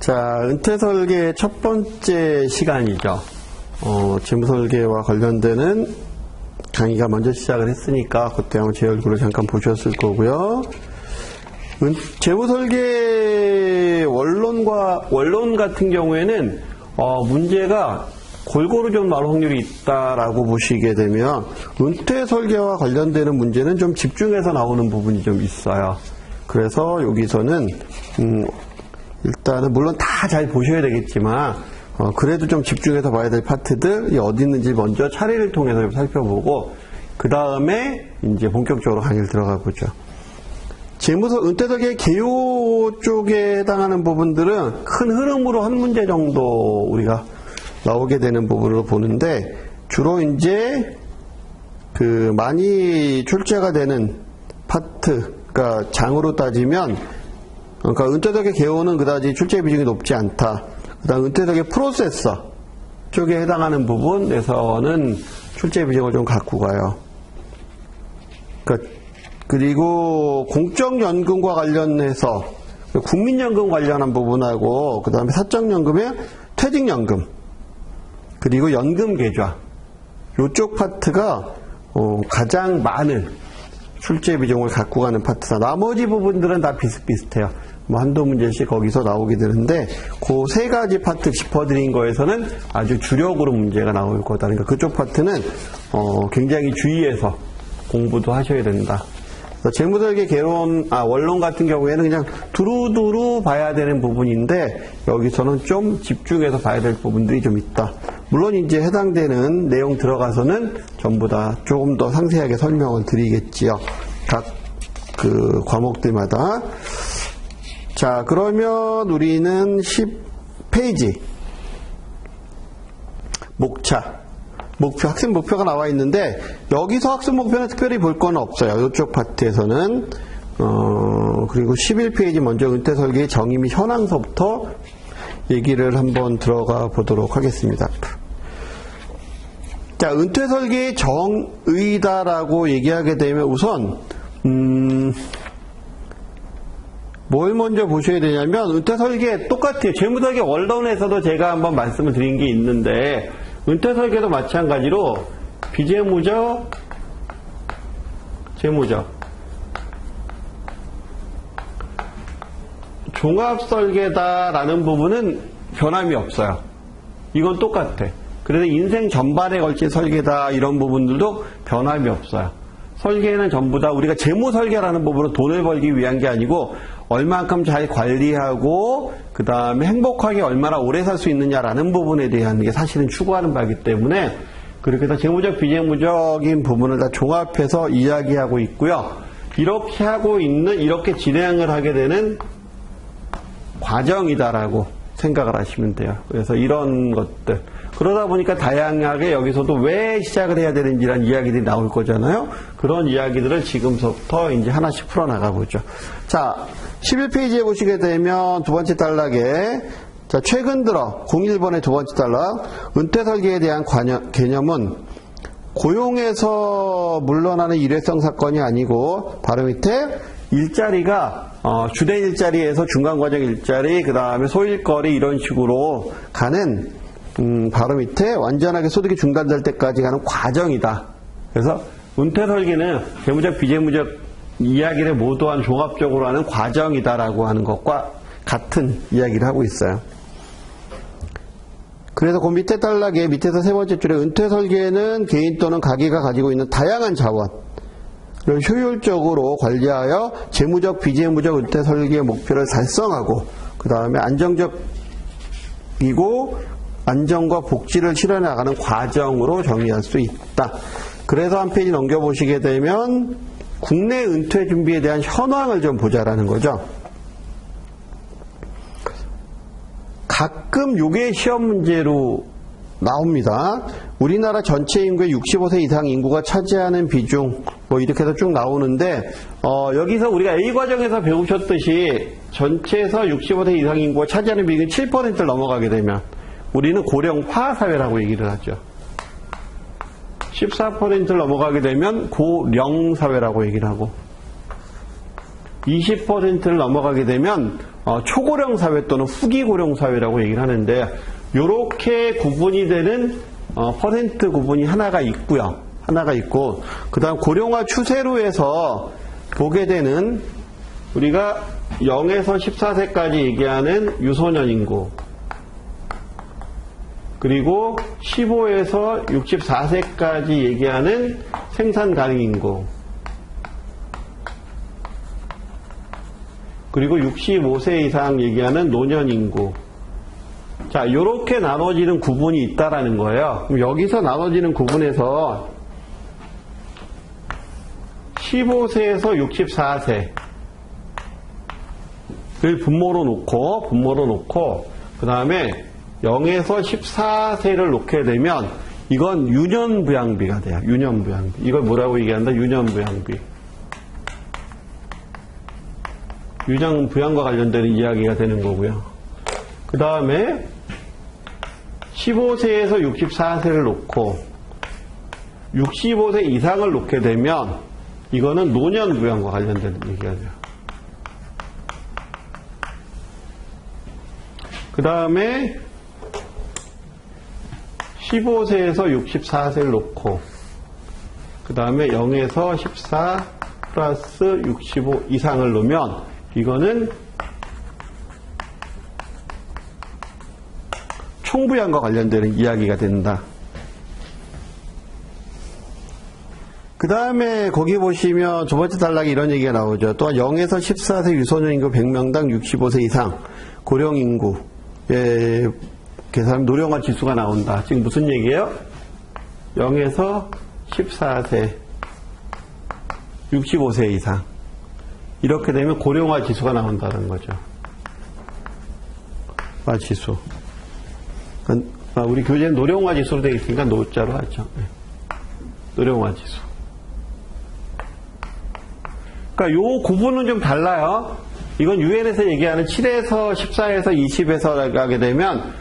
자, 은퇴설계 첫 번째 시간이죠. 재무설계와 관련되는 강의가 먼저 시작을 했으니까 그때 한번 제 얼굴을 잠깐 보셨을 거고요. 재무설계 원론 같은 경우에는 문제가 골고루 좀 나올 확률이 있다라고 보시게 되면 은퇴설계와 관련되는 문제는 좀 집중해서 나오는 부분이 좀 있어요. 그래서 여기서는 일단은 물론 다 잘 보셔야 되겠지만 그래도 좀 집중해서 봐야 될 파트들이 어디 있는지 먼저 차례를 통해서 좀 살펴보고 그 다음에 이제 본격적으로 강의를 들어가 보죠. 은퇴설계 개요 쪽에 해당하는 부분들은 큰 흐름으로 한 문제 정도 우리가 나오게 되는 부분으로 보는데 주로 이제 많이 출제가 되는 파트, 그러니까 장으로 따지면 그러니까 은퇴설계 개요는 그다지 출제 비중이 높지 않다. 그다음 은퇴설계 프로세서 쪽에 해당하는 부분에서는 출제 비중을 좀 갖고 가요. 그리고 공적연금과 관련해서 국민연금 관련한 부분하고 그 다음에 사적연금의 퇴직연금 그리고 연금계좌 이쪽 파트가 가장 많은 출제 비중을 갖고 가는 파트다. 나머지 부분들은 다 비슷비슷해요. 한두 문제씩 거기서 나오게 되는데 그 세 가지 파트 짚어드린 거에서는 아주 주력으로 문제가 나올 거다. 그러니까 그쪽 파트는 굉장히 주의해서 공부도 하셔야 된다. 재무설계 원론 같은 경우에는 그냥 두루두루 봐야 되는 부분인데 여기서는 좀 집중해서 봐야 될 부분들이 좀 있다. 물론 이제 해당되는 내용 들어가서는 전부 다 조금 더 상세하게 설명을 드리겠지요. 각 과목들마다. 자, 그러면 우리는 10페이지 학습 목표가 나와 있는데 여기서 학습 목표는 특별히 볼 건 없어요. 이쪽 파트에서는. 그리고 11페이지 먼저 은퇴설계의 정의 및 현황서부터 얘기를 한번 들어가 보도록 하겠습니다. 자, 은퇴설계의 정의다라고 얘기하게 되면 우선 뭘 먼저 보셔야 되냐면 은퇴설계 똑같아요. 재무설계 원론에서도 제가 한번 말씀을 드린 게 있는데 은퇴설계도 마찬가지로 비재무적, 재무적, 종합설계다라는 부분은 변함이 없어요. 이건 똑같아. 그래서 인생 전반에 걸친 설계다 이런 부분들도 변함이 없어요. 설계는 전부 다 우리가 재무설계라는 부분은 돈을 벌기 위한 게 아니고 얼만큼 잘 관리하고 그 다음에 행복하게 얼마나 오래 살 수 있느냐라는 부분에 대한 게 사실은 추구하는 바이기 때문에 그렇게 해서 재무적, 비재무적인 부분을 다 종합해서 이야기하고 있고요. 이렇게 하고 있는, 이렇게 진행을 하게 되는 과정이다라고 생각을 하시면 돼요. 그래서 이런 것들. 그러다 보니까 다양하게 여기서도 왜 시작을 해야 되는지라는 이야기들이 나올 거잖아요. 그런 이야기들을 지금부터 이제 하나씩 풀어나가 보죠. 자, 11페이지에 보시게 되면 두 번째 단락에 자, 최근 들어 01번의 두 번째 단락 은퇴설계에 대한 개념은 고용에서 물러나는 일회성 사건이 아니고 바로 밑에 일자리가 주된 일자리에서 중간과정 일자리 그 다음에 소일거리 이런 식으로 가는 바로 밑에 완전하게 소득이 중단될 때까지 가는 과정이다. 그래서 은퇴설계는 재무적, 비재무적 이야기를 모두 한 종합적으로 하는 과정이다라고 하는 것과 같은 이야기를 하고 있어요. 그래서 그 밑에 단락에 밑에서 세 번째 줄에 은퇴설계는 개인 또는 가게가 가지고 있는 다양한 자원을 효율적으로 관리하여 재무적, 비재무적 은퇴설계의 목표를 달성하고 그 다음에 안정적이고 안정과 복지를 실현해 나가는 과정으로 정의할 수 있다. 그래서 한 페이지 넘겨보시게 되면 국내 은퇴 준비에 대한 현황을 좀 보자라는 거죠. 가끔 요게 시험 문제로 나옵니다. 우리나라 전체 인구의 65세 이상 인구가 차지하는 비중 이렇게 해서 쭉 나오는데 여기서 우리가 A과정에서 배우셨듯이 전체에서 65세 이상 인구가 차지하는 비중이 7%를 넘어가게 되면 우리는 고령화 사회라고 얘기를 하죠. 14%를 넘어가게 되면 고령 사회라고 얘기를 하고 20%를 넘어가게 되면 초고령 사회 또는 후기고령 사회라고 얘기를 하는데 요렇게 구분이 되는 퍼센트 구분이 하나가 있고요. 하나가 있고 그 다음 고령화 추세로 해서 보게 되는 우리가 0에서 14세까지 얘기하는 유소년 인구 그리고 15에서 64세까지 얘기하는 생산 가능 인구 그리고 65세 이상 얘기하는 노년 인구 자, 요렇게 나눠지는 구분이 있다라는 거예요. 그럼 여기서 나눠지는 구분에서 15세에서 64세를 분모로 놓고 그 다음에 0에서 14세를 놓게 되면 이건 유년부양비가 돼요. 유년부양비. 이걸 뭐라고 얘기한다? 유년부양비. 유년부양과 관련되는 이야기가 되는 거고요. 그 다음에 15세에서 64세를 놓고 65세 이상을 놓게 되면 이거는 노년부양과 관련되는 얘기가 돼요. 그 다음에 15세에서 64세를 놓고 그 다음에 0에서 14 플러스 65 이상을 놓으면 이거는 총부양과 관련되는 이야기가 된다. 그 다음에 거기 보시면 두 번째 단락에 이런 얘기가 나오죠. 또한 0에서 14세 유소년 인구 100명당 65세 이상 고령 인구 계산 노령화 지수가 나온다. 지금 무슨 얘기예요? 0에서 14세 65세 이상 이렇게 되면 고령화 지수가 나온다는 거죠. 지수. 우리 교재는 노령화 지수로 되어 있으니까 노자로 하죠. 노령화 지수. 그러니까 요 구분은 좀 달라요. 이건 유엔에서 얘기하는 7에서 14에서 20에서 가게 되면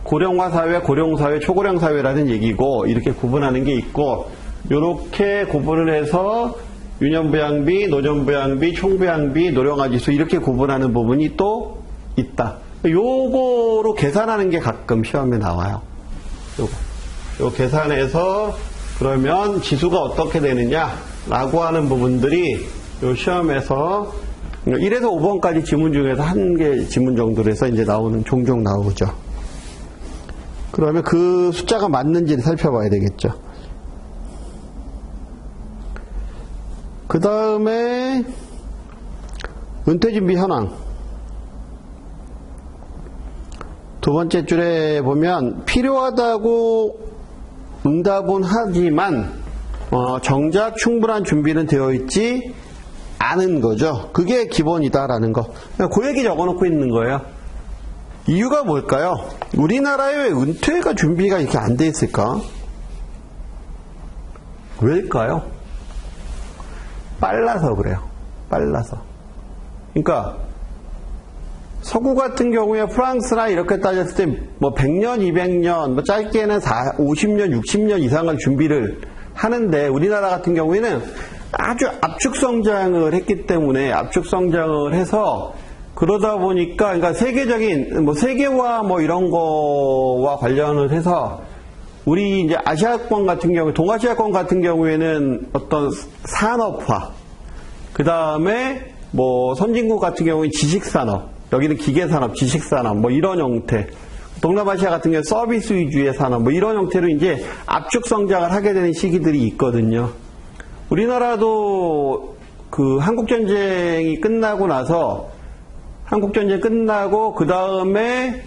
고령화 사회, 고령 사회, 초고령 사회라는 얘기고 이렇게 구분하는 게 있고 요렇게 구분을 해서 유년부양비, 노년부양비, 총부양비, 노령화 지수 이렇게 구분하는 부분이 또 있다. 요거로 계산하는 게 가끔 시험에 나와요. 요 계산해서 그러면 지수가 어떻게 되느냐라고 하는 부분들이 요 시험에서 1에서 5번까지 지문 중에서 한 개 지문 정도로 해서 이제 종종 나오죠. 그러면 그 숫자가 맞는지를 살펴봐야 되겠죠. 그 다음에 은퇴준비 현황. 두 번째 줄에 보면 필요하다고 응답은 하지만 정작 충분한 준비는 되어 있지 않은 거죠. 그게 기본이다라는 거. 그 얘기 적어놓고 있는 거예요. 이유가 뭘까요? 우리나라에 왜 은퇴가 준비가 이렇게 안 돼 있을까? 왜일까요? 빨라서 그래요. 빨라서. 그러니까 서구 같은 경우에 프랑스나 이렇게 따졌을 때 뭐 100년, 200년, 짧게는 50년, 60년 이상을 준비를 하는데 우리나라 같은 경우에는 아주 압축 성장을 했기 때문에 압축 성장을 해서 그러다 보니까 그러니까 세계적인 세계화 이런 거와 관련을 해서 우리 이제 아시아권 같은 경우, 동아시아권 같은 경우에는 어떤 산업화, 그 다음에 선진국 같은 경우는 지식산업, 여기는 기계산업, 지식산업, 이런 형태. 동남아시아 같은 경우는 서비스 위주의 산업, 이런 형태로 이제 압축 성장을 하게 되는 시기들이 있거든요. 우리나라도 그 한국전쟁이 끝나고 나서, 한국전쟁 끝나고, 그 다음에,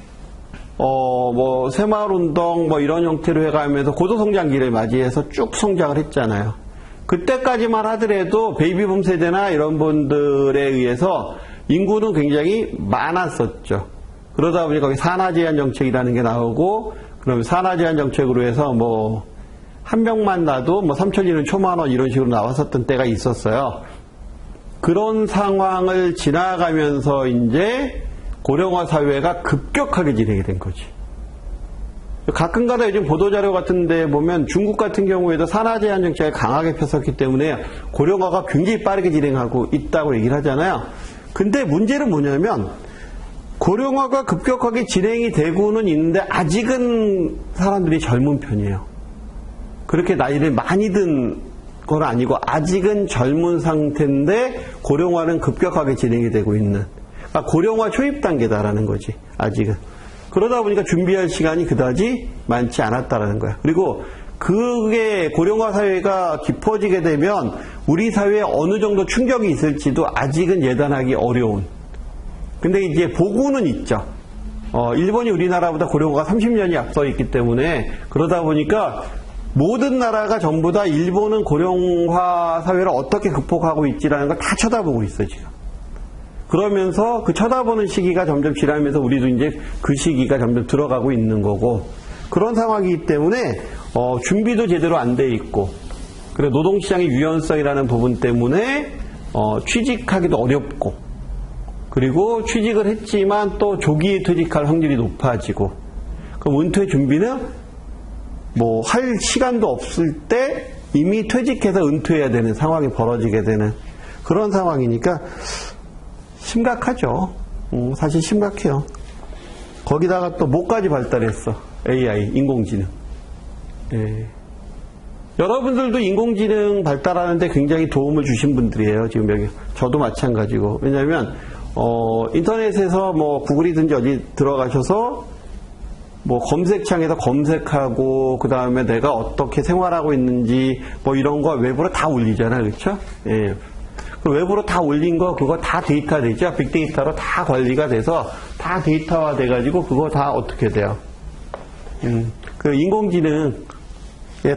새마을운동, 이런 형태로 해가면서 고도성장기를 맞이해서 쭉 성장을 했잖아요. 그때까지만 하더라도 베이비붐 세대나 이런 분들에 의해서 인구는 굉장히 많았었죠. 그러다 보니 거기 산하제한 정책이라는 게 나오고, 그러면 산하제한 정책으로 해서 한 명만 나도 3천리는 초만원 이런 식으로 나왔었던 때가 있었어요. 그런 상황을 지나가면서 이제 고령화 사회가 급격하게 진행이 된 거지. 가끔가다 요즘 보도자료 같은 데 보면 중국 같은 경우에도 산화 제한 정책을 강하게 폈었기 때문에 고령화가 굉장히 빠르게 진행하고 있다고 얘기를 하잖아요. 근데 문제는 뭐냐면 고령화가 급격하게 진행이 되고는 있는데 아직은 사람들이 젊은 편이에요. 그렇게 나이를 많이 든 건 아니고 아직은 젊은 상태인데 고령화는 급격하게 진행이 되고 있는, 그러니까 고령화 초입 단계다라는 거지 아직은. 그러다 보니까 준비할 시간이 그다지 많지 않았다라는 거야. 그리고 그게 고령화 사회가 깊어지게 되면 우리 사회에 어느 정도 충격이 있을지도 아직은 예단하기 어려운. 근데 이제 보고는 있죠. 일본이 우리나라보다 고령화가 30년이 앞서 있기 때문에 그러다 보니까 모든 나라가 전부 다 일본은 고령화 사회를 어떻게 극복하고 있지라는 걸 다 쳐다보고 있어요, 지금. 그러면서 그 쳐다보는 시기가 점점 지나면서 우리도 이제 그 시기가 점점 들어가고 있는 거고, 그런 상황이기 때문에 준비도 제대로 안 돼 있고, 그리고 노동시장의 유연성이라는 부분 때문에 취직하기도 어렵고, 그리고 취직을 했지만 또 조기에 퇴직할 확률이 높아지고, 그럼 은퇴 준비는 뭐 할 시간도 없을 때 이미 퇴직해서 은퇴해야 되는 상황이 벌어지게 되는 그런 상황이니까 심각하죠. 사실 심각해요. 거기다가 또 뭐까지 발달했어. AI, 인공지능. 예. 여러분들도 인공지능 발달하는데 굉장히 도움을 주신 분들이에요. 지금 여기. 저도 마찬가지고. 왜냐하면 인터넷에서 뭐 구글이든지 어디 들어가셔서 뭐 검색창에서 검색하고 그 다음에 내가 어떻게 생활하고 있는지 뭐 이런 거 외부로 다 올리잖아요. 그렇죠? 예. 그 외부로 다 올린 거 그거 다 데이터 되죠. 빅데이터로 다 관리가 돼서 다 데이터화 돼가지고 그거 다 어떻게 돼요? 그 인공지능에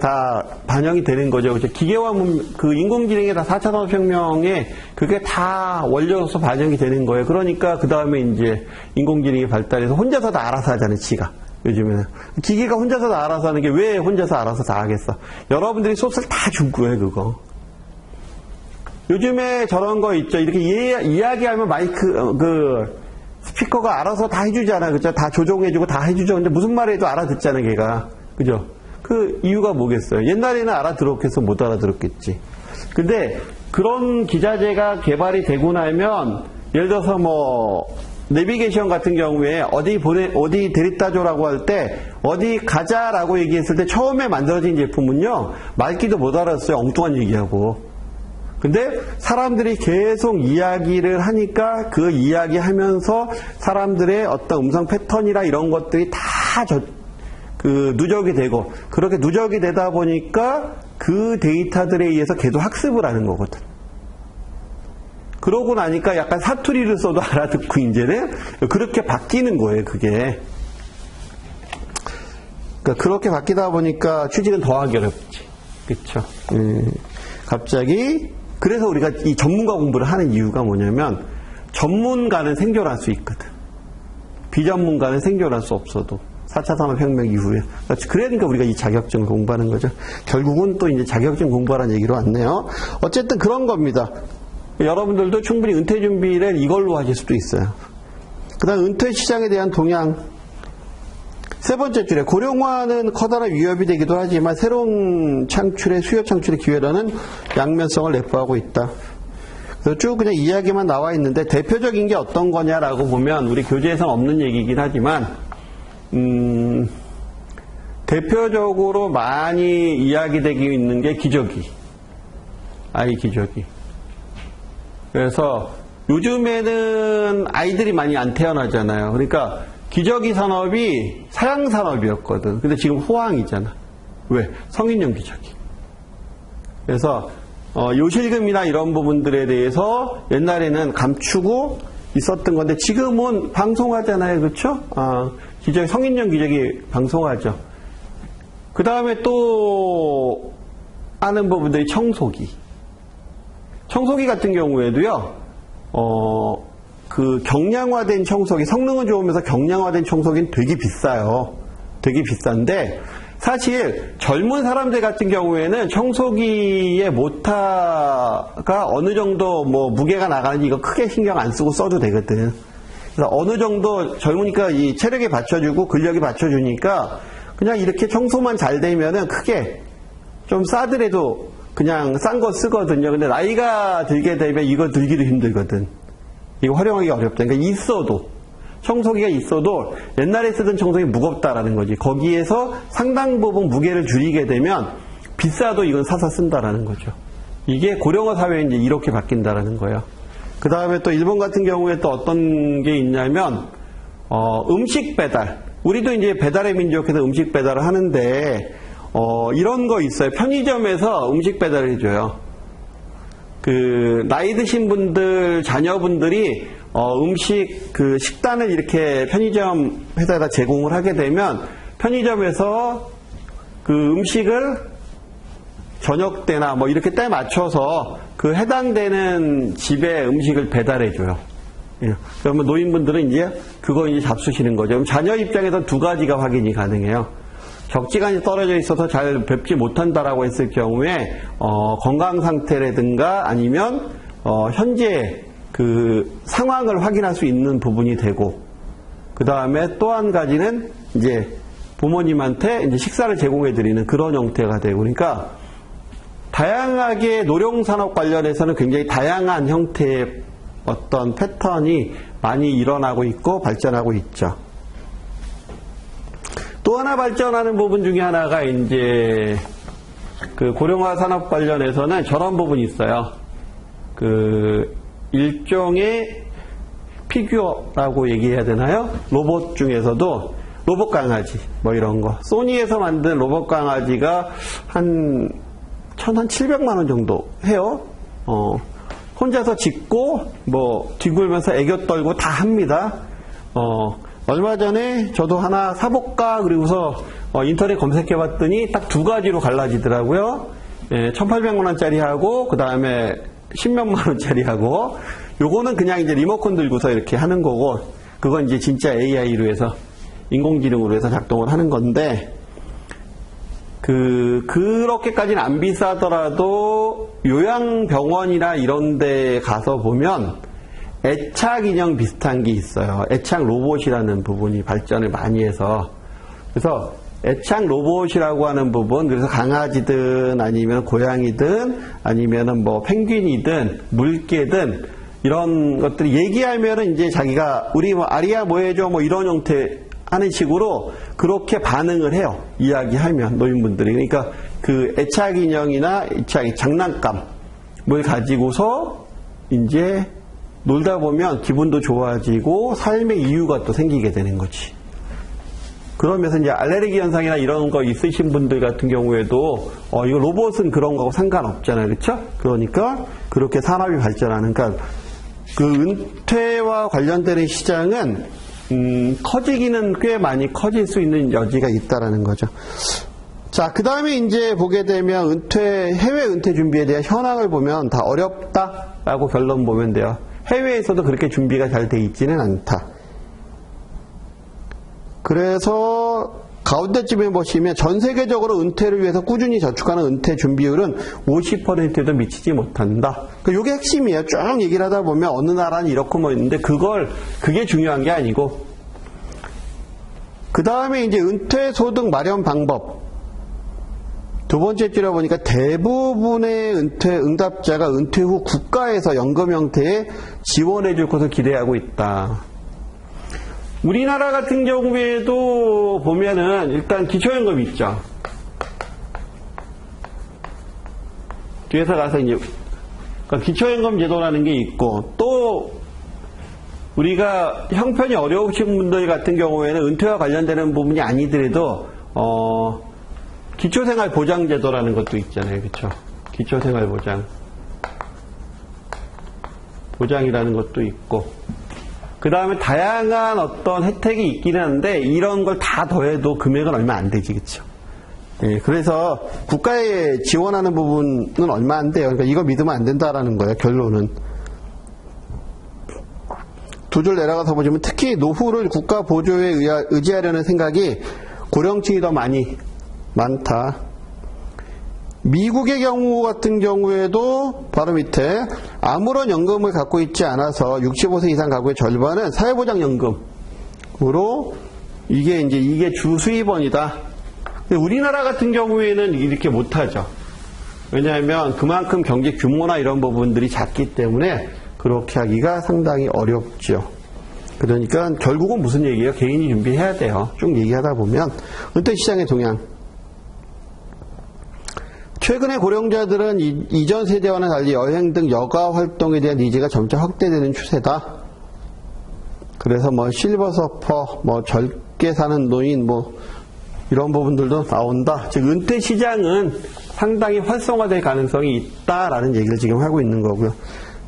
다 반영이 되는 거죠. 그렇죠? 기계화 그 인공지능에 다 4차 산업혁명에 그게 다 원료로서 반영이 되는 거예요. 그러니까 그 다음에 이제 인공지능이 발달해서 혼자서 다 알아서 하잖아요. 지가. 요즘에는 기계가 혼자서 다 알아서 하는 게 왜 혼자서 알아서 다 하겠어? 여러분들이 소스를 다 준 거예요, 그거. 요즘에 저런 거 있죠. 이렇게 이야기하면 마이크 스피커가 알아서 다 해주잖아요. 그죠? 다 조종해주고 다 해주죠. 근데 무슨 말해도 알아듣잖아요, 걔가. 그죠? 그 이유가 뭐겠어요? 옛날에는 알아들었겠어, 못 알아들었겠지. 근데 그런 기자재가 개발이 되고 나면 예를 들어서 뭐 내비게이션 같은 경우에 어디 데리다 줘라고 할 때 어디 가자라고 얘기했을 때 처음에 만들어진 제품은요 말귀도 못 알았어요. 엉뚱한 얘기하고. 근데 사람들이 계속 이야기를 하니까 그 이야기하면서 사람들의 어떤 음성 패턴이나 이런 것들이 다 누적이 되고, 그렇게 누적이 되다 보니까 그 데이터들에 의해서 계속 학습을 하는 거거든. 그러고 나니까 약간 사투리를 써도 알아듣고 이제는 그렇게 바뀌는 거예요, 그게. 그러니까 그렇게 바뀌다 보니까 취직은 더하기 어렵지. 그쵸? 갑자기, 그래서 우리가 이 전문가 공부를 하는 이유가 뭐냐면, 전문가는 생존할 수 있거든. 비전문가는 생존할 수 없어도. 4차 산업혁명 이후에. 그러니까 우리가 이 자격증을 공부하는 거죠. 결국은 또 이제 자격증 공부하라는 얘기로 왔네요. 어쨌든 그런 겁니다. 여러분들도 충분히 은퇴 준비를 이걸로 하실 수도 있어요. 그 다음 은퇴 시장에 대한 동향. 세 번째 줄에 고령화는 커다란 위협이 되기도 하지만 새로운 수요 창출의 기회라는 양면성을 내포하고 있다. 그래서 쭉 그냥 이야기만 나와 있는데 대표적인 게 어떤 거냐라고 보면 우리 교재에서는 없는 얘기이긴 하지만 대표적으로 많이 이야기되고 있는 게 기저귀. 아이 기저귀. 그래서 요즘에는 아이들이 많이 안 태어나잖아요. 그러니까 기저귀 산업이 사양 산업이었거든. 근데 지금 호황이잖아. 왜? 성인용 기저귀. 그래서 요실금이나 이런 부분들에 대해서 옛날에는 감추고 있었던 건데 지금은 방송하잖아요. 그렇죠? 기저귀, 성인용 기저귀 방송하죠. 그 다음에 또 아는 부분들이 청소기. 청소기 같은 경우에도요, 그 경량화된 청소기, 성능은 좋으면서 경량화된 청소기는 되게 비싸요. 되게 비싼데, 사실 젊은 사람들 같은 경우에는 청소기의 모타가 어느 정도 뭐 무게가 나가는지 이거 크게 신경 안 쓰고 써도 되거든. 그래서 어느 정도 젊으니까 이 체력에 받쳐주고 근력이 받쳐주니까 그냥 이렇게 청소만 잘 되면은 크게 좀 싸더라도 그냥 싼 거 쓰거든요. 근데 나이가 들게 되면 이거 들기도 힘들거든. 이거 활용하기 어렵다. 그러니까 있어도, 청소기가 있어도 옛날에 쓰던 청소기 무겁다라는 거지. 거기에서 상당 부분 무게를 줄이게 되면 비싸도 이건 사서 쓴다라는 거죠. 이게 고령화 사회에 이제 이렇게 바뀐다라는 거예요. 그 다음에 또 일본 같은 경우에 또 어떤 게 있냐면, 음식 배달. 우리도 이제 배달의 민족에서 음식 배달을 하는데, 이런 거 있어요. 편의점에서 음식 배달을 해줘요. 나이 드신 분들, 자녀분들이, 음식, 식단을 이렇게 편의점 회사에다 제공을 하게 되면, 편의점에서 음식을 저녁 때나 뭐 이렇게 때 맞춰서 해당되는 집에 음식을 배달해줘요. 예. 그러면 노인분들은 이제 그거 이제 잡수시는 거죠. 그럼 자녀 입장에서 두 가지가 확인이 가능해요. 적지간히 떨어져 있어서 잘 뵙지 못한다라고 했을 경우에 건강 상태라든가 아니면 현재 상황을 확인할 수 있는 부분이 되고, 그 다음에 또 한 가지는 이제 부모님한테 이제 식사를 제공해 드리는 그런 형태가 되고, 그러니까 다양하게 노령산업 관련해서는 굉장히 다양한 형태의 어떤 패턴이 많이 일어나고 있고 발전하고 있죠. 또 하나 발전하는 부분 중에 하나가 이제 고령화 산업 관련해서는 저런 부분이 있어요. 일종의 피규어라고 얘기해야 되나요? 로봇 중에서도 로봇 강아지 뭐 이런 거. 소니에서 만든 로봇 강아지가 한 700만 원 정도 해요. 혼자서 짖고 뭐 뒤굴면서 애교 떨고 다 합니다. 얼마 전에 저도 하나 사볼까 그리고서 인터넷 검색해봤더니 딱 두 가지로 갈라지더라고요. 1,800만 원짜리 하고 그 다음에 10몇만 원짜리 하고, 요거는 그냥 이제 리모컨 들고서 이렇게 하는 거고, 그건 이제 진짜 AI로 해서 인공지능으로 해서 작동을 하는 건데, 그렇게까지는 안 비싸더라도 요양병원이나 이런 데 가서 보면 애착 인형 비슷한 게 있어요. 애착 로봇이라는 부분이 발전을 많이 해서. 그래서 애착 로봇이라고 하는 부분, 그래서 강아지든 아니면 고양이든 아니면은 뭐 펭귄이든 물개든 이런 것들이 얘기하면은 이제 자기가 우리 뭐 아리야 뭐 해줘 뭐 이런 형태 하는 식으로 그렇게 반응을 해요. 이야기하면 노인분들이. 그러니까 애착 인형이나 애착 장난감을 가지고서 이제 놀다 보면 기분도 좋아지고 삶의 이유가 또 생기게 되는 거지. 그러면서 이제 알레르기 현상이나 이런 거 있으신 분들 같은 경우에도 이거 로봇은 그런 거하고 상관없잖아요. 그렇죠? 그러니까 그렇게 산업이 발전하는, 그러니까 은퇴와 관련되는 시장은 커지기는 꽤 많이 커질 수 있는 여지가 있다라는 거죠. 자, 그 다음에 이제 보게 되면 해외 은퇴 준비에 대한 현황을 보면 다 어렵다라고 결론 보면 돼요. 해외에서도 그렇게 준비가 잘 돼 있지는 않다. 그래서 가운데쯤에 보시면 전 세계적으로 은퇴를 위해서 꾸준히 저축하는 은퇴 준비율은 50%에도 미치지 못한다. 그러니까 이게 핵심이에요. 쭉 얘기를 하다 보면 어느 나라는 이렇고 뭐 있는데 그게 중요한 게 아니고, 그 다음에 이제 은퇴 소득 마련 방법. 두 번째 줄여 보니까 대부분의 은퇴 응답자가 은퇴 후 국가에서 연금 형태의 지원해 줄 것을 기대하고 있다. 우리나라 같은 경우에도 보면은 일단 기초연금이 있죠. 뒤에서 가서 이제 그러니까 기초연금 제도라는 게 있고, 또 우리가 형편이 어려우신 분들 같은 경우에는 은퇴와 관련되는 부분이 아니더라도 기초생활보장제도라는 것도 있잖아요. 그렇죠? 기초생활보장이라는 것도 있고, 그 다음에 다양한 어떤 혜택이 있기는 한데 이런 걸 다 더해도 금액은 얼마 안 되지. 그렇죠? 예, 그래서 국가에 지원하는 부분은 얼마 안 돼요. 그러니까 이거 믿으면 안 된다라는 거예요. 결론은. 두 줄 내려가서 보시면 특히 노후를 국가 보조에 의지하려는 생각이 고령층이 더 많다. 미국의 경우 같은 경우에도 바로 밑에 아무런 연금을 갖고 있지 않아서 65세 이상 가구의 절반은 사회보장연금으로 이게 주 수입원이다. 근데 우리나라 같은 경우에는 이렇게 못하죠. 왜냐하면 그만큼 경제 규모나 이런 부분들이 작기 때문에 그렇게 하기가 상당히 어렵죠. 그러니까 결국은 무슨 얘기예요? 개인이 준비해야 돼요. 쭉 얘기하다 보면. 은퇴시장의 동향. 최근에 고령자들은 이전 세대와는 달리 여행 등 여가 활동에 대한 니즈가 점차 확대되는 추세다. 그래서 실버 서퍼, 젊게 사는 노인, 이런 부분들도 나온다. 즉, 은퇴 시장은 상당히 활성화될 가능성이 있다라는 얘기를 지금 하고 있는 거고요.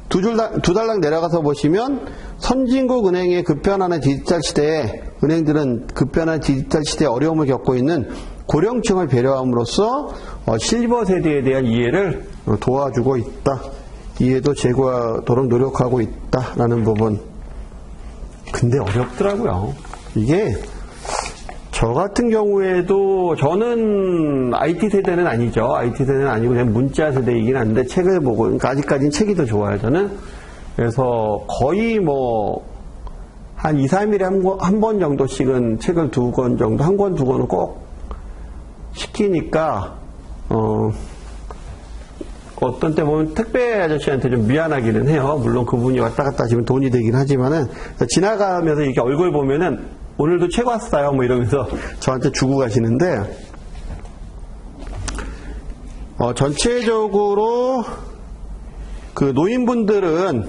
두 달락 내려가서 보시면 선진국 은행의 급변하는 디지털 시대에 은행들은 급변하는 디지털 시대에 어려움을 겪고 있는 고령층을 배려함으로써 실버 세대에 대한 이해를 도와주고 있다. 이해도 제고하도록 노력하고 있다라는 부분. 근데 어렵더라고요. 이게 저 같은 경우에도 저는 IT 세대는 아니죠. IT 세대는 아니고 그냥 문자 세대이긴 한데 책을 보고 그러니까 아직까지는 책이 더 좋아요. 저는. 그래서 거의 한 2, 3일에 한 번 정도씩은 책을 2권 정도, 1권, 2권은 꼭 시키니까 어떤 때 보면 택배 아저씨한테 좀 미안하기는 해요. 물론 그분이 왔다 갔다 하시면 돈이 되긴 하지만은 지나가면서 이렇게 얼굴 보면은 오늘도 책 왔어요. 이러면서 저한테 주고 가시는데 전체적으로 그 노인분들은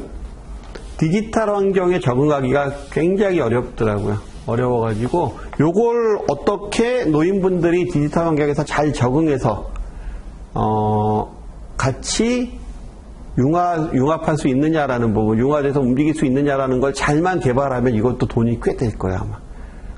디지털 환경에 적응하기가 굉장히 어렵더라고요. 어려워가지고 요걸 어떻게 노인분들이 디지털 환경에서 잘 적응해서 같이 융합할 수 있느냐라는 부분, 융화돼서 움직일 수 있느냐라는 걸 잘만 개발하면 이것도 돈이 꽤 될 거야 아마.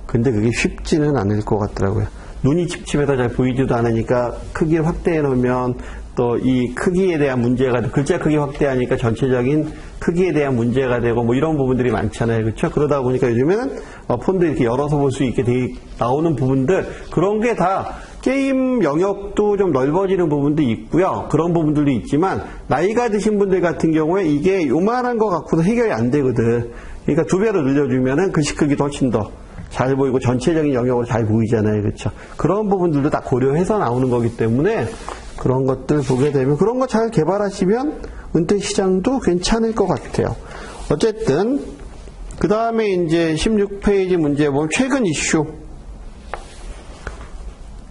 근데 그게 쉽지는 않을 것 같더라고요. 눈이 칩칩해서 잘 보이지도 않으니까 크기를 확대해 놓으면 또 이 크기에 대한 문제가 글자 크기 확대하니까 전체적인 크기에 대한 문제가 되고 이런 부분들이 많잖아요. 그렇죠? 그러다 보니까 요즘에는 폰도 이렇게 열어서 볼 수 있게 나오는 부분들 그런 게 다 게임 영역도 좀 넓어지는 부분도 있고요. 그런 부분들도 있지만 나이가 드신 분들 같은 경우에 이게 요만한 거 갖고도 해결이 안 되거든. 그러니까 2배로 늘려주면은 글씨 크기도 훨씬 더 잘 보이고 전체적인 영역으로 잘 보이잖아요. 그렇죠? 그런 부분들도 다 고려해서 나오는 거기 때문에 그런 것들 보게 되면 그런 거 잘 개발하시면 은퇴 시장도 괜찮을 것 같아요. 어쨌든 그 다음에 이제 16페이지 문제 보면 최근 이슈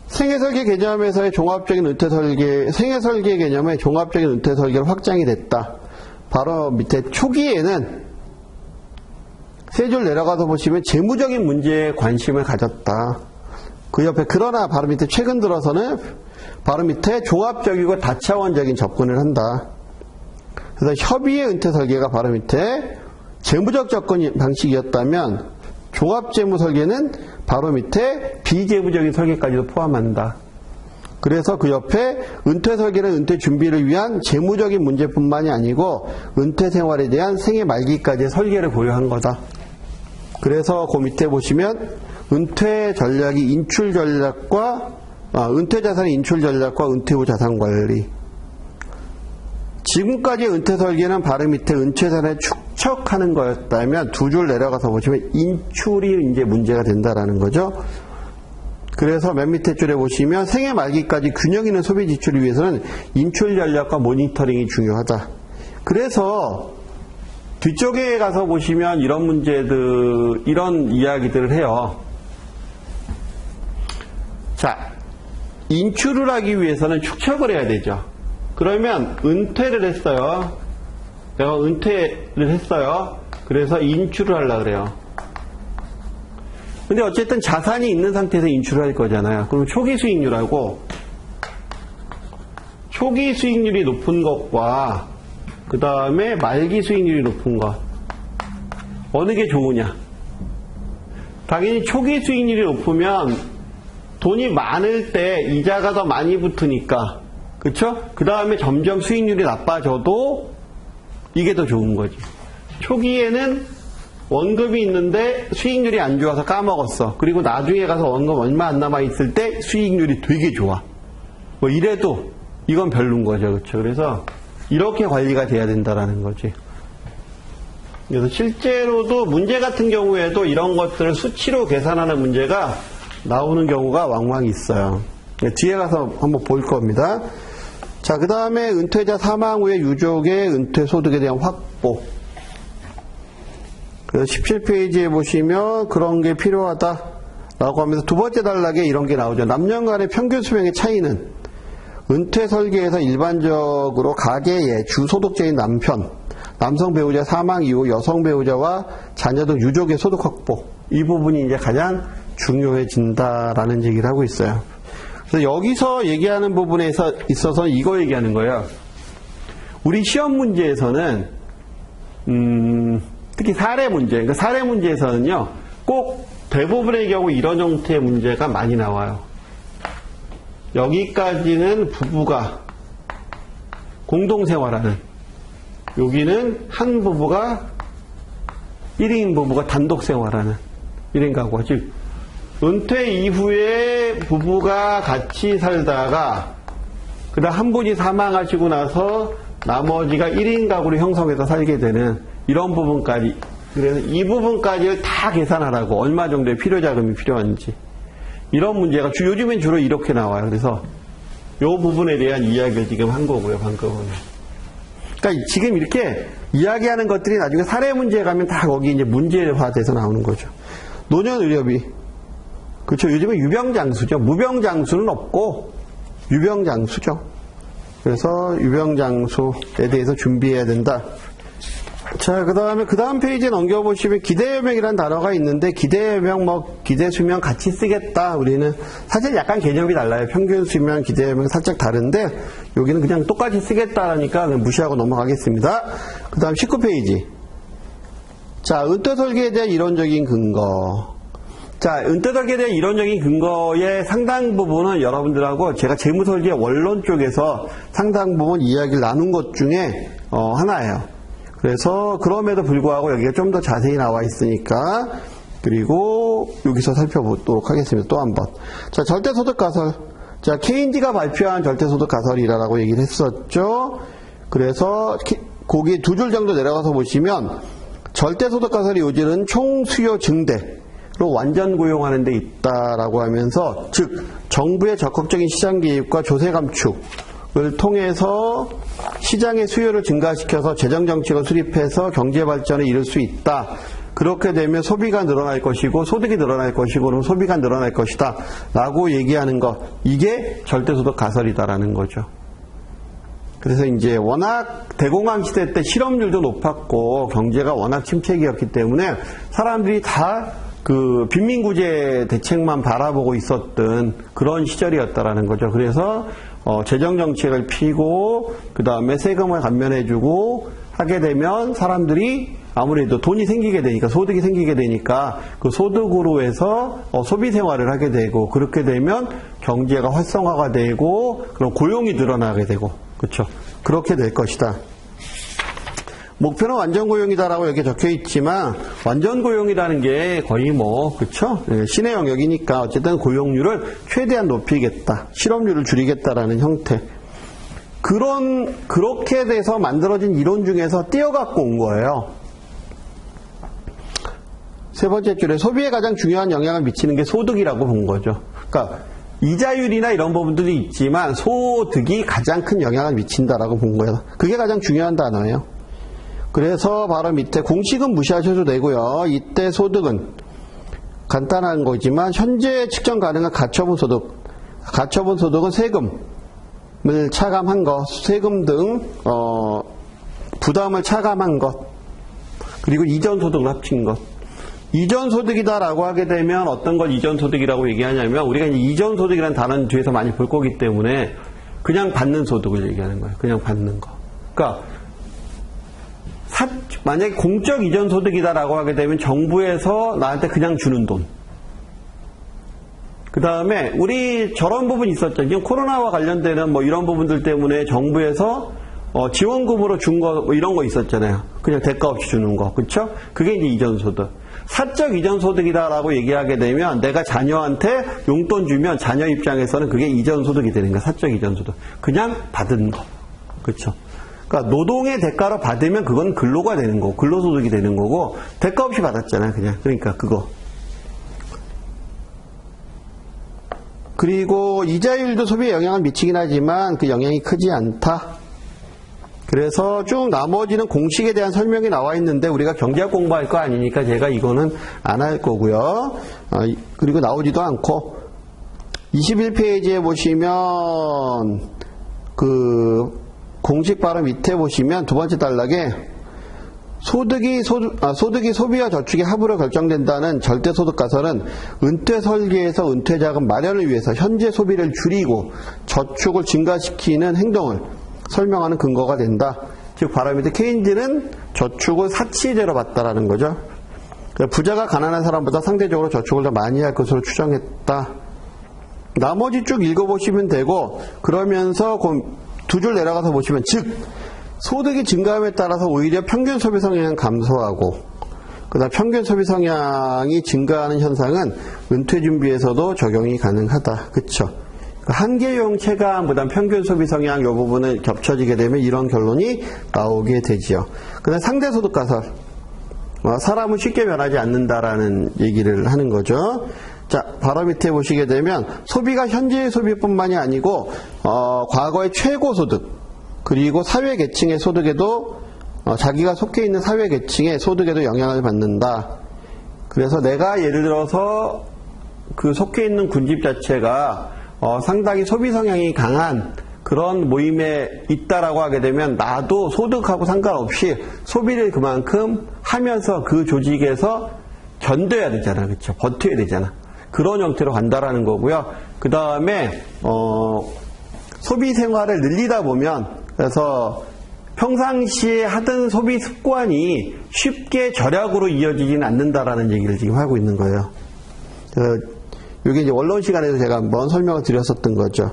생애설계 개념에서의 종합적인 은퇴 설계 생애설계 개념의 종합적인 은퇴 설계로 확장이 됐다. 바로 밑에 초기에는 세 줄 내려가서 보시면 재무적인 문제에 관심을 가졌다. 그 옆에 그러나 바로 밑에 최근 들어서는 바로 밑에 종합적이고 다차원적인 접근을 한다. 그래서 협의의 은퇴 설계가 바로 밑에 재무적 접근 방식이었다면 종합재무 설계는 바로 밑에 비재무적인 설계까지도 포함한다. 그래서 그 옆에 은퇴 설계는 은퇴 준비를 위한 재무적인 문제뿐만이 아니고 은퇴 생활에 대한 생애 말기까지의 설계를 고려한 거다. 그래서 그 밑에 보시면 은퇴 전략이 인출 전략과 은퇴 자산의 인출 전략과 은퇴 후 자산 관리. 지금까지의 은퇴 설계는 바로 밑에 은퇴 자산을 축적하는 거였다면 2줄 내려가서 보시면 인출이 이제 문제가 된다라는 거죠. 그래서 맨 밑에 줄에 보시면 생애 말기까지 균형 있는 소비 지출을 위해서는 인출 전략과 모니터링이 중요하다. 그래서 뒤쪽에 가서 보시면 이런 문제들, 이런 이야기들을 해요. 자, 인출을 하기 위해서는 축적을 해야 되죠. 그러면 은퇴를 했어요. 내가 은퇴를 했어요. 그래서 인출을 하려고 그래요. 근데 어쨌든 자산이 있는 상태에서 인출을 할 거잖아요. 그럼 초기 수익률하고 초기 수익률이 높은 것과 그 다음에 말기 수익률이 높은 것 어느 게 좋으냐? 당연히 초기 수익률이 높으면 돈이 많을 때 이자가 더 많이 붙으니까 그쵸? 그 다음에 점점 수익률이 나빠져도 이게 더 좋은 거지. 초기에는 원금이 있는데 수익률이 안 좋아서 까먹었어. 그리고 나중에 가서 원금 얼마 안 남아있을 때 수익률이 되게 좋아. 이래도 이건 별론 거죠. 그쵸? 그래서 이렇게 관리가 돼야 된다라는 거지. 그래서 실제로도 문제 같은 경우에도 이런 것들을 수치로 계산하는 문제가 나오는 경우가 왕왕 있어요. 뒤에 가서 한번 볼 겁니다. 자, 그 다음에 은퇴자 사망 후에 유족의 은퇴 소득에 대한 확보. 그래서 17페이지에 보시면 그런 게 필요하다라고 하면서 두 번째 단락에 이런 게 나오죠. 남녀 간의 평균 수명의 차이는 은퇴 설계에서 일반적으로 가계의 주소득자인 남성 배우자 사망 이후 여성 배우자와 자녀 등 유족의 소득 확보. 이 부분이 이제 가장 중요해진다라는 얘기를 하고 있어요. 그래서 여기서 얘기하는 부분에 있어서 이거 얘기하는 거예요. 우리 시험 문제에서는 특히 사례 문제, 그러니까 사례 문제에서는요, 꼭 대부분의 경우 이런 형태의 문제가 많이 나와요. 여기까지는 부부가 공동생활하는, 여기는 한 부부가 1인 부부가 단독 생활하는 1인 가구가, 즉 은퇴 이후에 부부가 같이 살다가 그다음 한 분이 사망하시고 나서 나머지가 1인 가구로 형성해서 살게 되는 이런 부분까지, 그래서 이 부분까지를 다 계산하라고, 얼마 정도의 필요자금이 필요한지, 이런 문제가 요즘엔 주로 이렇게 나와요. 그래서 이 부분에 대한 이야기를 지금 한 거고요, 방금은. 그러니까 지금 이렇게 이야기하는 것들이 나중에 사례 문제에 가면 다 거기 이제 문제화돼서 나오는 거죠. 노년 의료비. 그렇죠. 요즘은 유병장수죠. 무병장수는 없고 유병장수죠. 그래서 유병장수에 대해서 준비해야 된다. 자, 그 다음 페이지에 넘겨보시면 기대여명이라는 단어가 있는데, 기대여명, 기대수명 같이 쓰겠다. 우리는 사실 약간 개념이 달라요. 평균수명, 기대여명 살짝 다른데, 여기는 그냥 똑같이 쓰겠다라니까 그냥 무시하고 넘어가겠습니다. 그 다음 19페이지. 자, 은퇴 설계에 대한 이론적인 근거. 자, 은퇴 설계에 대한 이론적인 근거의 상당 부분은 여러분들하고 제가 재무설계 원론 쪽에서 상당 부분 이야기를 나눈 것 중에 하나예요. 그래서 그럼에도 불구하고 여기가 좀 더 자세히 나와 있으니까, 그리고 여기서 살펴보도록 하겠습니다. 또 한 번. 자, 절대소득 가설. 자, 케인즈가 발표한 절대소득 가설이라고 얘기를 했었죠. 그래서 거기 두 줄 정도 내려가서 보시면 절대소득 가설의 요지는 총수요 증대로 완전 고용하는 데 있다라고 하면서, 즉 정부의 적극적인 시장 개입과 조세 감축을 통해서 시장의 수요를 증가시켜서 재정정책을 수립해서 경제발전에 이를 수 있다. 그렇게 되면 소비가 늘어날 것이고 소득이 늘어날 것이고 그럼 소비가 늘어날 것이다 라고 얘기하는 것, 이게 절대소득 가설이다라는 거죠. 그래서 이제 워낙 대공황 시대 때 실업률도 높았고 경제가 워낙 침체기였기 때문에 사람들이 다 그 빈민구제 대책만 바라보고 있었던 그런 시절이었다라는 거죠. 그래서 재정 정책을 피고 그 다음에 세금을 감면해주고 하게 되면 사람들이 아무래도 돈이 생기게 되니까, 소득이 생기게 되니까 그 소득으로 해서 소비 생활을 하게 되고, 그렇게 되면 경제가 활성화가 되고 그럼 고용이 늘어나게 되고, 그렇죠? 그렇게 될 것이다. 목표는 완전 고용이다라고 여기 적혀 있지만 완전 고용이라는 게 거의 그렇죠? 신의 영역이니까 어쨌든 고용률을 최대한 높이겠다, 실업률을 줄이겠다라는 형태. 그렇게 돼서 만들어진 이론 중에서 띄어갖고 온 거예요. 세 번째 줄에 소비에 가장 중요한 영향을 미치는 게 소득이라고 본 거죠. 그러니까 이자율이나 이런 부분들이 있지만 소득이 가장 큰 영향을 미친다라고 본 거예요. 그게 가장 중요한 단어예요. 그래서 바로 밑에 공식은 무시하셔도 되고요. 이때 소득은 간단한 거지만 현재 측정 가능한 가처분 소득. 가처분 소득은 세금을 차감한 것, 세금 등 부담을 차감한 것, 그리고 이전 소득을 합친 것. 이전 소득이다라고 하게 되면 어떤 걸 이전 소득이라고 얘기하냐면, 우리가 이제 이전 소득이라는 단어는 뒤에서 많이 볼 거기 때문에 그냥 받는 소득을 얘기하는 거예요. 그냥 받는 거. 그러니까 만약에 공적 이전 소득이다라고 하게 되면 정부에서 나한테 그냥 주는 돈. 그 다음에 우리 저런 부분이 있었죠. 지금 코로나와 관련되는 이런 부분들 때문에 정부에서 지원금으로 준 거 이런 거 있었잖아요. 그냥 대가 없이 주는 거. 그렇죠? 그게 이제 이전 소득. 사적 이전 소득이다라고 얘기하게 되면 내가 자녀한테 용돈 주면 자녀 입장에서는 그게 이전 소득이 되는 거야. 사적 이전 소득. 그냥 받은 거. 그렇죠? 그러니까 노동의 대가로 받으면 그건 근로가 되는 거고, 근로소득이 되는 거고, 대가 없이 받았잖아요, 그냥. 그러니까 그거. 그리고 이자율도 소비에 영향을 미치긴 하지만 그 영향이 크지 않다. 그래서 쭉 나머지는 공식에 대한 설명이 나와 있는데 우리가 경제학 공부할 거 아니니까 제가 이거는 안 할 거고요. 그리고 나오지도 않고 21페이지에 보시면 그 공식 바로 밑에 보시면 두 번째 단락에 소득이 소비와 저축의 합으로 결정된다는 절대소득가설은 은퇴 설계에서 은퇴자금 마련을 위해서 현재 소비를 줄이고 저축을 증가시키는 행동을 설명하는 근거가 된다. 즉 바로 밑에 케인즈는 저축을 사치제로 봤다라는 거죠. 부자가 가난한 사람보다 상대적으로 저축을 더 많이 할 것으로 추정했다. 나머지 쭉 읽어보시면 되고 그러면서 두 줄 내려가서 보시면 즉 소득이 증가함에 따라서 오히려 평균 소비 성향은 감소하고 그다음 평균 소비 성향이 증가하는 현상은 은퇴 준비에서도 적용이 가능하다. 그렇죠? 한계용 체감보다 평균 소비 성향 이 부분을 겹쳐지게 되면 이런 결론이 나오게 되지요. 그다음 상대 소득 가설. 사람은 쉽게 변하지 않는다라는 얘기를 하는 거죠. 자, 바로 밑에 보시게 되면 소비가 현재의 소비뿐만이 아니고 과거의 최고 소득 그리고 사회 계층의 소득에도 자기가 속해 있는 사회 계층의 소득에도 영향을 받는다. 그래서 내가 예를 들어서 그 속해 있는 군집 자체가 상당히 소비 성향이 강한 그런 모임에 있다라고 하게 되면 나도 소득하고 상관없이 소비를 그만큼 하면서 그 조직에서 견뎌야 되잖아. 그렇죠? 버텨야 되잖아. 그런 형태로 간다라는 거고요. 그 다음에 소비 생활을 늘리다 보면 그래서 평상시에 하던 소비 습관이 쉽게 절약으로 이어지지는 않는다라는 얘기를 지금 하고 있는 거예요. 이게 이제 원론 시간에서 제가 한번 설명을 드렸었던 거죠.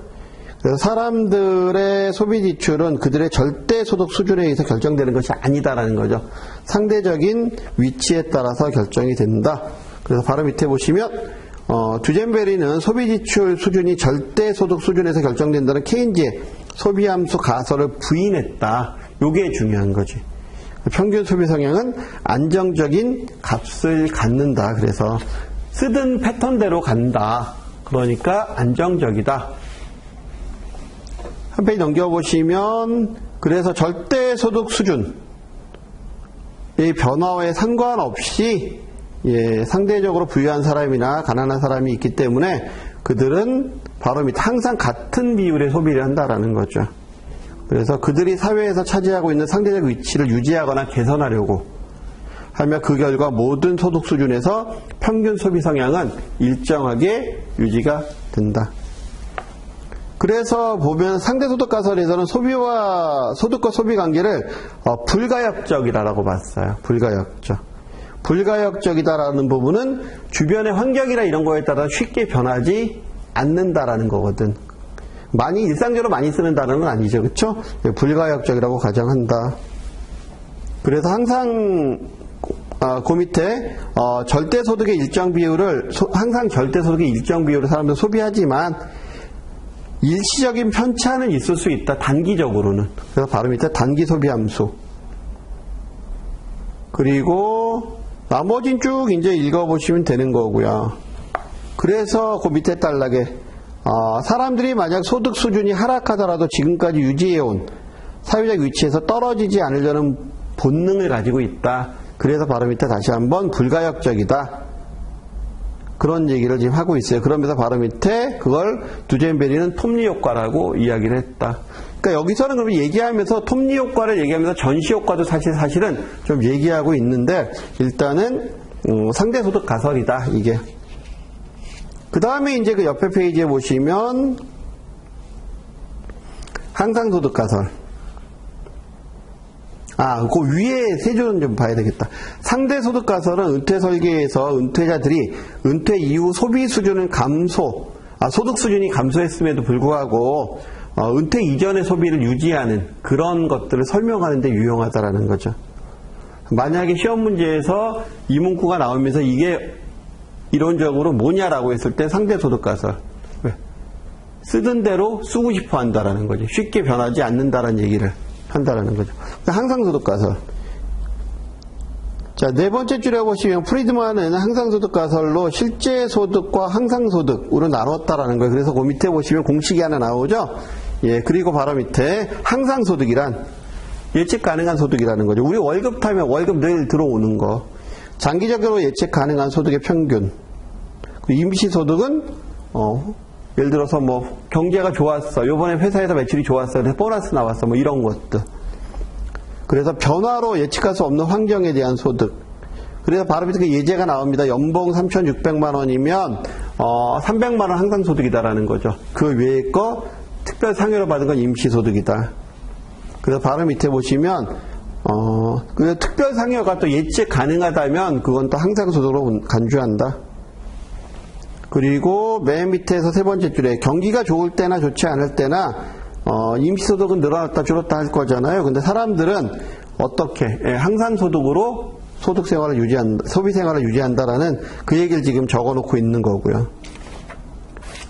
그래서 사람들의 소비 지출은 그들의 절대 소득 수준에 의해서 결정되는 것이 아니다라는 거죠. 상대적인 위치에 따라서 결정이 된다. 그래서 바로 밑에 보시면 두젠베리는 소비 지출 수준이 절대 소득 수준에서 결정된다는 케인즈의 소비함수 가설을 부인했다. 요게 중요한 거지. 평균 소비 성향은 안정적인 값을 갖는다. 그래서 쓰던 패턴대로 간다. 그러니까 안정적이다. 한 페이지 넘겨보시면 그래서 절대 소득 수준의 변화에 상관없이 상대적으로 부유한 사람이나 가난한 사람이 있기 때문에 그들은 바로 밑에 항상 같은 비율의 소비를 한다라는 거죠. 그래서 그들이 사회에서 차지하고 있는 상대적 위치를 유지하거나 개선하려고 하며 그 결과 모든 소득 수준에서 평균 소비 성향은 일정하게 유지가 된다. 그래서 보면 상대소득 가설에서는 소득과 소비 관계를 불가역적이라고 봤어요. 불가역적이다라는 부분은 주변의 환경이나 이런 거에 따라 쉽게 변하지 않는다라는 거거든. 일상적으로 많이 쓰는 단어는 아니죠. 그렇죠? 불가역적이라고 가정한다. 그래서 항상 그 밑에 절대소득의 일정 비율을 항상 절대소득의 일정 비율을 사람들 소비하지만 일시적인 편차는 있을 수 있다. 단기적으로는. 그래서 바로 밑에 단기 소비 함수. 그리고 나머진 쭉 이제 읽어보시면 되는 거고요. 그래서 그 밑에 단락에 사람들이 만약 소득 수준이 하락하더라도 지금까지 유지해온 사회적 위치에서 떨어지지 않으려는 본능을 가지고 있다. 그래서 바로 밑에 다시 한번 불가역적이다. 그런 얘기를 지금 하고 있어요. 그러면서 바로 밑에 그걸 두젠베리는 톱니 효과라고 이야기를 했다. 그러니까 여기서는 그러면 얘기하면서 톱니 효과를 얘기하면서 전시 효과도 사실은 좀 얘기하고 있는데 일단은 상대소득 가설이다. 이게. 그 다음에 이제 그 옆에 페이지에 보시면 항상소득 가설. 그 위에 세 줄은 좀 봐야 되겠다. 상대소득 가설은 은퇴 설계에서 은퇴자들이 은퇴 이후 소비 수준은 소득 수준이 감소했음에도 불구하고 은퇴 이전의 소비를 유지하는 그런 것들을 설명하는 데 유용하다라는 거죠. 만약에 시험 문제에서 이 문구가 나오면서 이게 이론적으로 뭐냐라고 했을 때 상대소득 가설. 왜? 쓰던 대로 쓰고 싶어 한다라는 거죠. 쉽게 변하지 않는다라는 얘기를 한다라는 거죠. 항상소득 가설. 자, 네 번째 줄에 보시면 프리드만은 항상소득 가설로 실제 소득과 항상소득으로 나눴다라는 거예요. 그래서 그 밑에 보시면 공식이 하나 나오죠. 예, 그리고 바로 밑에 항상소득이란 예측 가능한 소득이라는 거죠. 우리 월급 타면 월급 늘 들어오는 거. 장기적으로 예측 가능한 소득의 평균. 임시소득은 예를 들어서 뭐 경제가 좋았어. 요번에 회사에서 매출이 좋았어. 그래서 보너스 나왔어. 뭐 이런 것들. 그래서 변화로 예측할 수 없는 환경에 대한 소득. 그래서 바로 밑에 그 예제가 나옵니다. 연봉 3,600만 원이면 300만 원 항상소득이다라는 거죠. 그 외의 거 특별 상여로 받은 건 임시소득이다. 그래서 바로 밑에 보시면 그 특별 상여가 또 예측 가능하다면 그건 또 항상소득으로 간주한다. 그리고 맨 밑에서 세 번째 줄에 경기가 좋을 때나 좋지 않을 때나 임시소득은 늘어났다 줄었다 할 거잖아요. 근데 사람들은 어떻게 항상소득으로 소득생활을 유지한다, 소비생활을 유지한다라는 그 얘기를 지금 적어놓고 있는 거고요.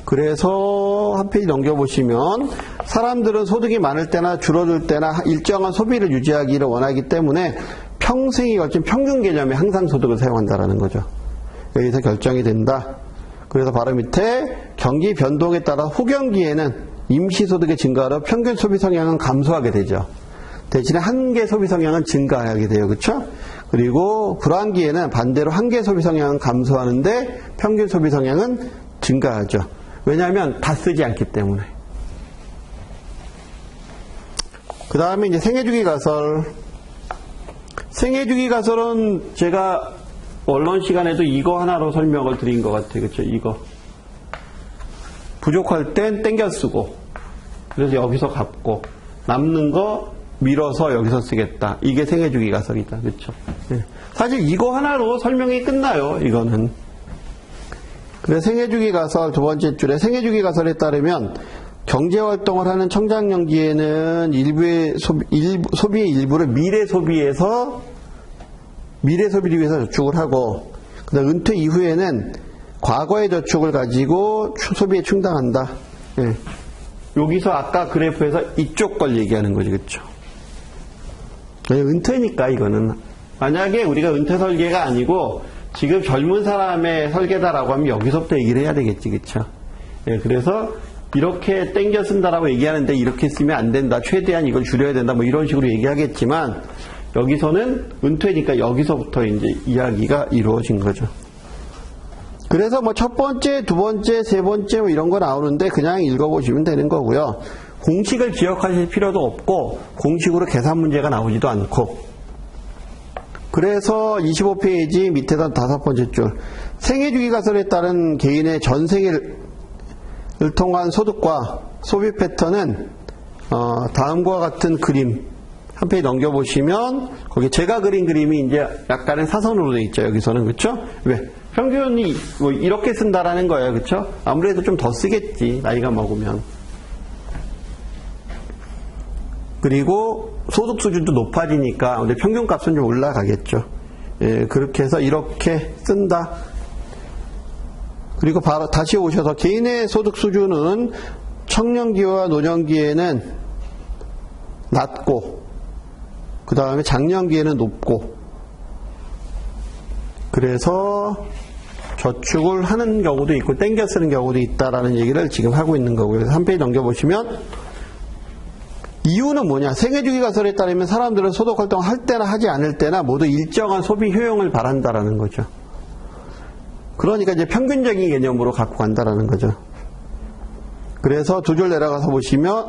그래서 한 페이지 넘겨보시면 사람들은 소득이 많을 때나 줄어들 때나 일정한 소비를 유지하기를 원하기 때문에 평생에 걸친 평균 개념의 항상소득을 사용한다라는 거죠. 여기서 결정이 된다. 그래서 바로 밑에 경기 변동에 따라 후경기에는 임시소득의 증가로 평균 소비 성향은 감소하게 되죠. 대신에 한계 소비 성향은 증가하게 돼요. 그렇죠? 그리고 불황기에는 반대로 한계 소비 성향은 감소하는데 평균 소비 성향은 증가하죠. 왜냐하면 다 쓰지 않기 때문에. 그 다음에 이제 생애주기 가설. 생애주기 가설은 제가 언론 시간에도 이거 하나로 설명을 드린 것 같아요. 그렇죠? 이거. 부족할 땐 땡겨 쓰고, 그래서 여기서 갚고, 남는 거 밀어서 여기서 쓰겠다. 이게 생애주기 가설이다. 그렇죠? 네. 사실 이거 하나로 설명이 끝나요. 이거는. 그래서 생애주기 가설 두 번째 줄에 생애주기 가설에 따르면 경제활동을 하는 청장년기에는 소비의 일부를 미래 소비를 위해서 저축을 하고, 그다음 은퇴 이후에는 과거의 저축을 가지고 소비에 충당한다. 예. 여기서 아까 그래프에서 이쪽 걸 얘기하는 거지, 그렇죠? 은퇴니까 이거는 만약에 우리가 은퇴 설계가 아니고 지금 젊은 사람의 설계다라고 하면 여기서부터 얘기를 해야 되겠지, 그렇죠? 예, 그래서 이렇게 땡겨 쓴다라고 얘기하는데 이렇게 쓰면 안 된다. 최대한 이걸 줄여야 된다. 뭐 이런 식으로 얘기하겠지만. 여기서는 은퇴니까 여기서부터 이제 이야기가 이루어진 거죠. 그래서 뭐 첫 번째, 두 번째, 세 번째 뭐 이런 거 나오는데 그냥 읽어보시면 되는 거고요. 공식을 기억하실 필요도 없고 공식으로 계산 문제가 나오지도 않고. 그래서 25페이지 밑에다 다섯 번째 줄. 생애주기 가설에 따른 개인의 전생을 통한 소득과 소비 패턴은 다음과 같은 그림 한 페이지 넘겨보시면 거기 제가 그린 그림이 이제 약간의 사선으로 되어 있죠. 여기서는. 그렇죠? 왜? 평균이 뭐 이렇게 쓴다라는 거예요. 그렇죠? 아무래도 좀 더 쓰겠지. 나이가 먹으면. 그리고 소득 수준도 높아지니까 근데 평균값은 좀 올라가겠죠. 예, 그렇게 해서 이렇게 쓴다. 그리고 바로 다시 오셔서 개인의 소득 수준은 청년기와 노년기에는 낮고 그 다음에 장년기에는 높고, 그래서 저축을 하는 경우도 있고 땡겨 쓰는 경우도 있다라는 얘기를 지금 하고 있는 거고요. 그래서 한 페이지 넘겨보시면 이유는 뭐냐? 생애주기 가설에 따르면 사람들은 소득활동을 할 때나 하지 않을 때나 모두 일정한 소비 효용을 바란다라는 거죠. 그러니까 이제 평균적인 개념으로 갖고 간다라는 거죠. 그래서 두 줄 내려가서 보시면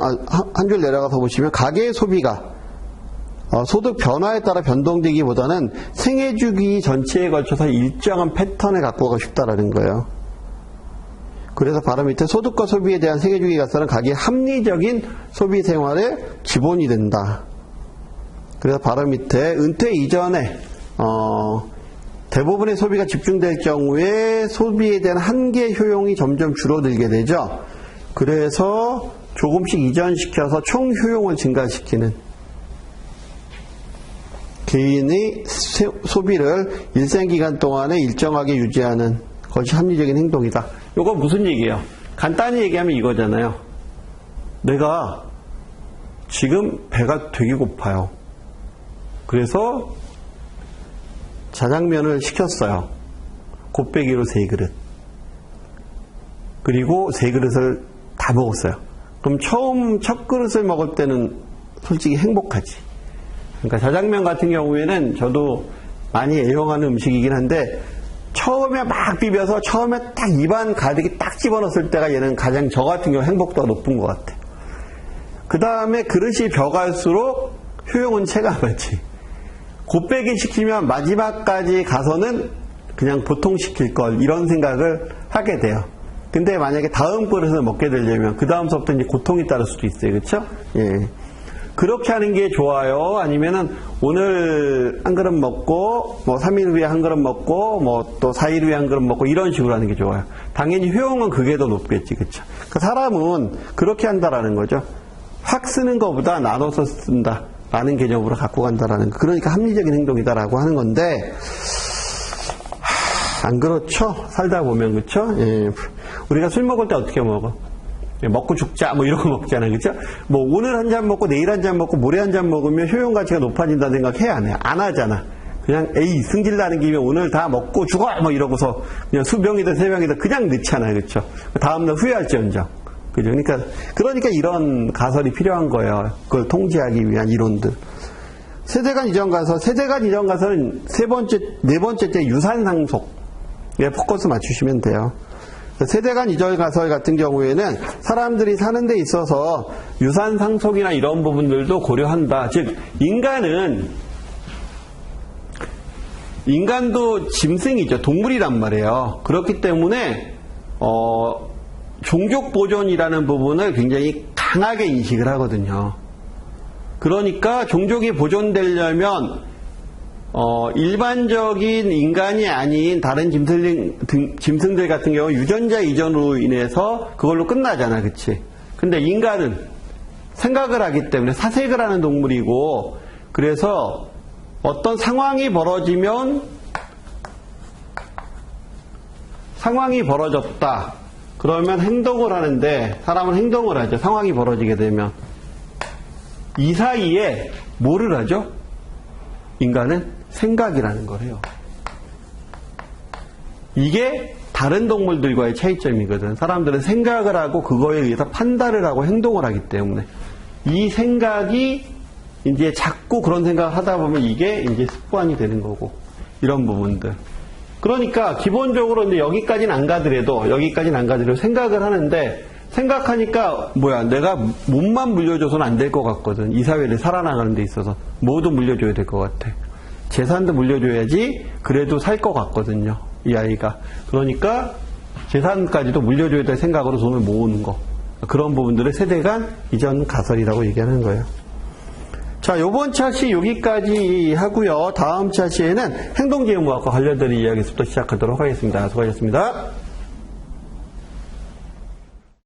한 줄 내려가서 보시면 가계의 소비가 소득 변화에 따라 변동되기보다는 생애주기 전체에 걸쳐서 일정한 패턴을 갖고 가고 싶다라는 거예요. 그래서 바로 밑에 소득과 소비에 대한 생애주기 가설은 가계의 합리적인 소비 생활의 기본이 된다. 그래서 바로 밑에 은퇴 이전에 대부분의 소비가 집중될 경우에 소비에 대한 한계 효용이 점점 줄어들게 되죠. 그래서 조금씩 이전시켜서 총 효용을 증가시키는 개인의 소비를 일생기간 동안에 일정하게 유지하는 것이 합리적인 행동이다. 이거 무슨 얘기예요? 간단히 얘기하면 이거잖아요. 내가 지금 배가 되게 고파요. 그래서 자장면을 시켰어요. 곱빼기로 3그릇. 그리고 3그릇을 다 먹었어요. 그럼 첫 그릇을 먹을 때는 솔직히 행복하지. 그러니까 자장면 같은 경우에는 저도 많이 애용하는 음식이긴 한데, 처음에 막 비벼서 처음에 딱 입안 가득히 딱 집어넣었을 때가 얘는 가장 저 같은 경우 행복도가 높은 것 같아요. 그 다음에 그릇이 벼갈수록 효용은 체감하지. 곱빼기 시키면 마지막까지 가서는 그냥 보통 시킬 걸, 이런 생각을 하게 돼요. 근데 만약에 다음 그릇을 먹게 되려면 그 다음서부터 이제 고통이 따를 수도 있어요. 그렇죠? 예. 그렇게 하는 게 좋아요? 아니면은 오늘 한 그릇 먹고 뭐 3일 후에 한 그릇 먹고 뭐 또 4일 후에 한 그릇 먹고 이런 식으로 하는 게 좋아요? 당연히 효용은 그게 더 높겠지. 그렇죠? 그 사람은 그렇게 한다라는 거죠. 확 쓰는 것보다 나눠서 쓴다 라는 개념으로 갖고 간다라는 거. 그러니까 합리적인 행동이다라고 하는 건데, 안 그렇죠? 살다 보면. 그렇죠? 예. 우리가 술 먹을 때 어떻게 먹어? 먹고 죽자 뭐 이런 거 먹잖아요. 그렇죠? 뭐 오늘 한 잔 먹고 내일 한 잔 먹고 모레 한 잔 먹으면 효용 가치가 높아진다는 생각해? 안 해? 안 하잖아. 그냥 에이 승질 나는 김에 오늘 다 먹고 죽어 뭐 이러고서 그냥 수병이든 세병이든 그냥 넣잖아요. 그렇죠? 다음날 후회할지언정. 그죠? 그러니까 이런 가설이 필요한 거예요. 그걸 통제하기 위한 이론들. 세대간 이전 가설, 세대간 이전 가설은 네 번째째 유산 상속에 포커스 맞추시면 돼요. 세대간 이전 가설 같은 경우에는 사람들이 사는 데 있어서 유산 상속이나 이런 부분들도 고려한다. 즉, 인간도 짐승이죠. 동물이란 말이에요. 그렇기 때문에, 종족 보존이라는 부분을 굉장히 강하게 인식을 하거든요. 그러니까 종족이 보존되려면 일반적인 인간이 아닌 다른 짐승들 같은 경우 유전자 이전으로 인해서 그걸로 끝나잖아. 그치? 근데 인간은 생각을 하기 때문에 사색을 하는 동물이고, 그래서 어떤 상황이 벌어졌다. 그러면 행동을 하는데, 사람은 행동을 하죠. 상황이 벌어지게 되면. 이 사이에 뭐를 하죠? 인간은 생각이라는 걸 해요. 이게 다른 동물들과의 차이점이거든. 사람들은 생각을 하고 그거에 의해서 판단을 하고 행동을 하기 때문에. 이 생각이 이제 자꾸 그런 생각을 하다 보면 이게 이제 습관이 되는 거고. 이런 부분들. 그러니까 기본적으로 이제 여기까지는 안 가더라도 생각을 하는데, 생각하니까 내가 몸만 물려줘서는 안 될 것 같거든. 이 사회를 살아나가는 데 있어서 뭐도 물려줘야 될 것 같아. 재산도 물려줘야지 그래도 살 것 같거든요, 이 아이가. 그러니까 재산까지도 물려줘야 될 생각으로 돈을 모으는 거, 그런 부분들을 세대간 이전 가설이라고 얘기하는 거예요. 자, 요번 차시 여기까지 하고요. 다음 차시에는 행동지능과학과 관련된 이야기부터 시작하도록 하겠습니다. 수고하셨습니다.